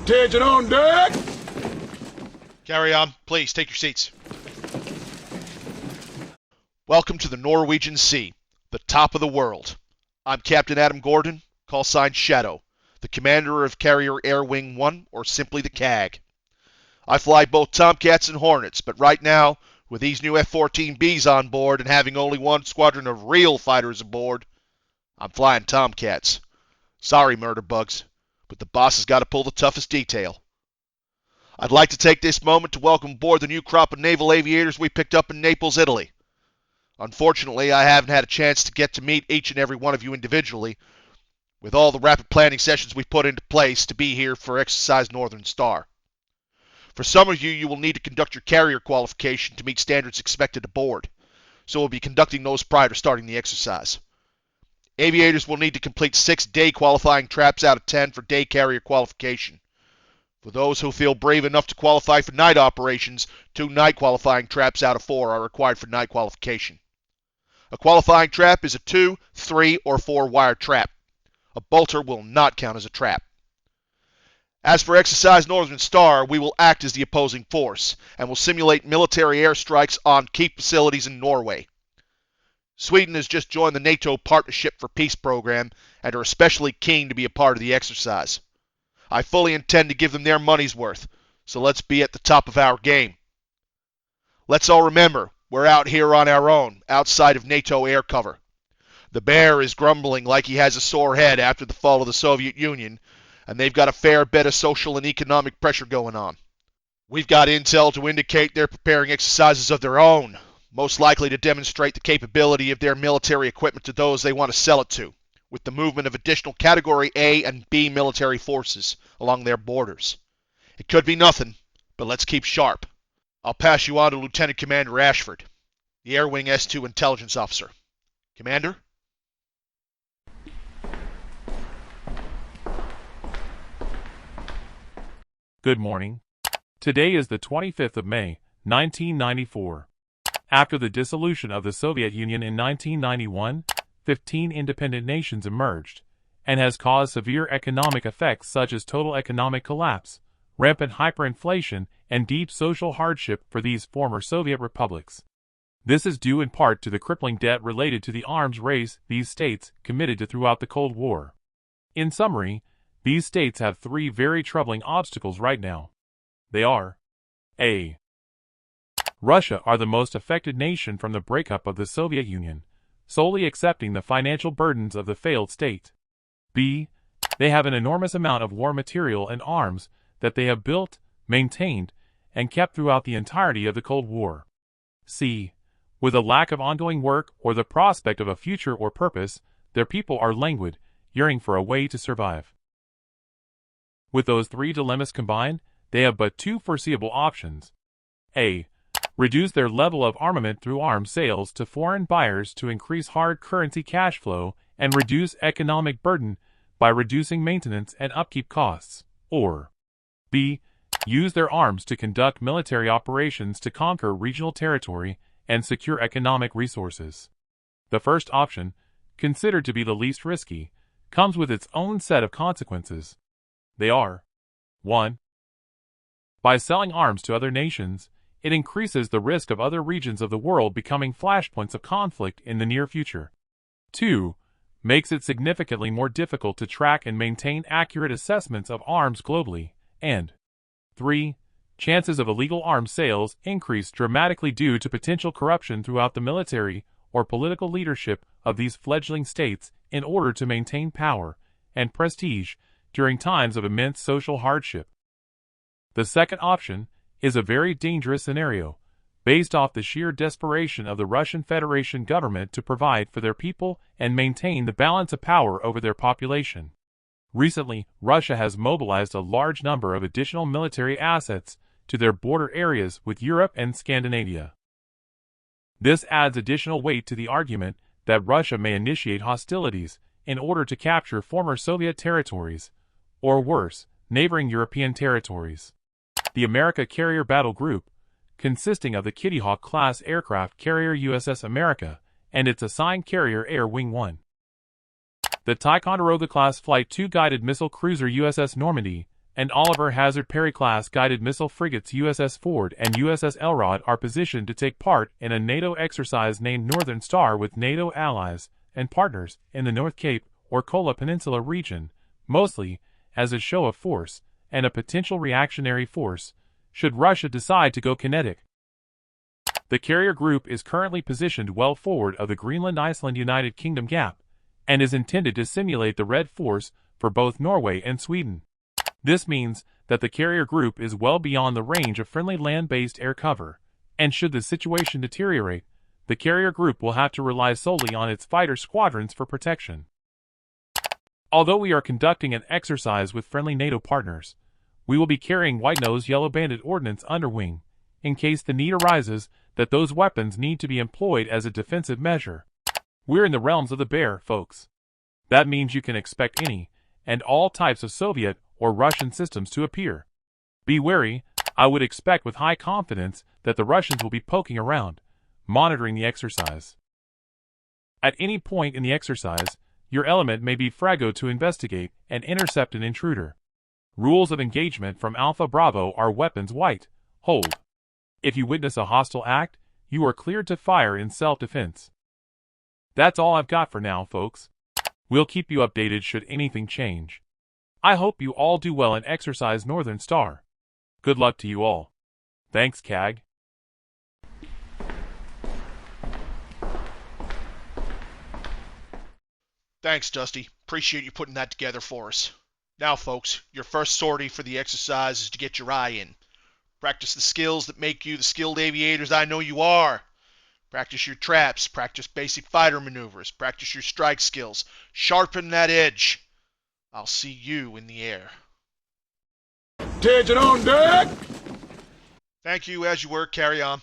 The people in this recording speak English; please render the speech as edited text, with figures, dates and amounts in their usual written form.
Attention on deck! Carry on. Please, take your seats. Welcome to the Norwegian Sea, the top of the world. I'm Captain Adam Gordon, call sign Shadow, the commander of Carrier Air Wing 1, or simply the CAG. I fly both Tomcats and Hornets, but right now, with these new F-14Bs on board and having only one squadron of real fighters aboard, I'm flying Tomcats. Sorry, murder bugs, but the boss has got to pull the toughest detail. I'd like to take this moment to welcome aboard the new crop of naval aviators we picked up in Naples, Italy. Unfortunately, I haven't had a chance to get to meet each and every one of you individually, with all the rapid planning sessions we put into place to be here for Exercise Northern Star. For some of you, you will need to conduct your carrier qualification to meet standards expected aboard, so we'll be conducting those prior to starting the exercise. Aviators will need to complete 6 day qualifying traps out of 10 for day carrier qualification. For those who feel brave enough to qualify for night operations, 2 night qualifying traps out of 4 are required for night qualification. A qualifying trap is a 2, 3, or 4 wire trap. A bolter will not count as a trap. As for Exercise Northern Star, we will act as the opposing force, and will simulate military airstrikes on key facilities in Norway. Sweden has just joined the NATO Partnership for Peace program, and are especially keen to be a part of the exercise. I fully intend to give them their money's worth, so let's be at the top of our game. Let's all remember, we're out here on our own, outside of NATO air cover. The bear is grumbling like he has a sore head after the fall of the Soviet Union, and they've got a fair bit of social and economic pressure going on. We've got intel to indicate they're preparing exercises of their own, most likely to demonstrate the capability of their military equipment to those they want to sell it to, with the movement of additional Category A and B military forces along their borders. It could be nothing, but let's keep sharp. I'll pass you on to Lieutenant Commander Ashford, the Air Wing S-2 intelligence officer. Commander? Good morning. Today is the 25th of May, 1994. After the dissolution of the Soviet Union in 1991, 15 independent nations emerged, and has caused severe economic effects such as total economic collapse, rampant hyperinflation, and deep social hardship for these former Soviet republics. This is due in part to the crippling debt related to the arms race these states committed to throughout the Cold War. In summary, these states have 3 very troubling obstacles right now. They are: A. Russia are the most affected nation from the breakup of the Soviet Union, solely accepting the financial burdens of the failed state. B. They have an enormous amount of war material and arms that they have built, maintained, and kept throughout the entirety of the Cold War. C. With a lack of ongoing work or the prospect of a future or purpose, their people are languid, yearning for a way to survive. With those 3 dilemmas combined, they have but 2 foreseeable options. A. Reduce their level of armament through arms sales to foreign buyers to increase hard currency cash flow and reduce economic burden by reducing maintenance and upkeep costs. Or B. Use their arms to conduct military operations to conquer regional territory and secure economic resources. The first option, considered to be the least risky, comes with its own set of consequences. They are: 1. By selling arms to other nations, it increases the risk of other regions of the world becoming flashpoints of conflict in the near future. 2. Makes it significantly more difficult to track and maintain accurate assessments of arms globally. And 3. Chances of illegal arms sales increase dramatically due to potential corruption throughout the military or political leadership of these fledgling states in order to maintain power and prestige during times of immense social hardship. The second option is a very dangerous scenario, based off the sheer desperation of the Russian Federation government to provide for their people and maintain the balance of power over their population. Recently, Russia has mobilized a large number of additional military assets to their border areas with Europe and Scandinavia. This adds additional weight to the argument that Russia may initiate hostilities in order to capture former Soviet territories, or worse, neighboring European territories. The America Carrier Battle Group, consisting of the Kitty Hawk class aircraft carrier USS America and its assigned carrier Air Wing 1. The Ticonderoga class Flight II guided missile cruiser USS Normandy and Oliver Hazard Perry-class guided missile frigates USS Ford and USS Elrod are positioned to take part in a NATO exercise named Northern Star with NATO allies and partners in the North Cape or Kola Peninsula region, mostly as a show of force and a potential reactionary force should Russia decide to go kinetic. The carrier group is currently positioned well forward of the Greenland-Iceland-United Kingdom gap and is intended to simulate the Red Force for both Norway and Sweden. This means that the carrier group is well beyond the range of friendly land-based air cover, and should the situation deteriorate, the carrier group will have to rely solely on its fighter squadrons for protection. Although we are conducting an exercise with friendly NATO partners, we will be carrying White-Nose Yellow Bandit ordnance under wing, in case the need arises that those weapons need to be employed as a defensive measure. We're in the realms of the bear, folks. That means you can expect any and all types of Soviet or Russian systems to appear. Be wary. I would expect with high confidence that the Russians will be poking around, monitoring the exercise. At any point in the exercise, your element may be Frago to investigate and intercept an intruder. Rules of engagement from Alpha Bravo are weapons white, hold. If you witness a hostile act, you are cleared to fire in self-defense. That's all I've got for now, folks. We'll keep you updated should anything change. I hope you all do well in Exercise Northern Star. Good luck to you all. Thanks, CAG. Thanks, Dusty. Appreciate you putting that together for us. Now, folks, your first sortie for the exercise is to get your eye in. Practice the skills that make you the skilled aviators I know you are. Practice your traps, practice basic fighter maneuvers, practice your strike skills. Sharpen that edge. I'll see you in the air. Attention on deck! Thank you, as you were. Carry on.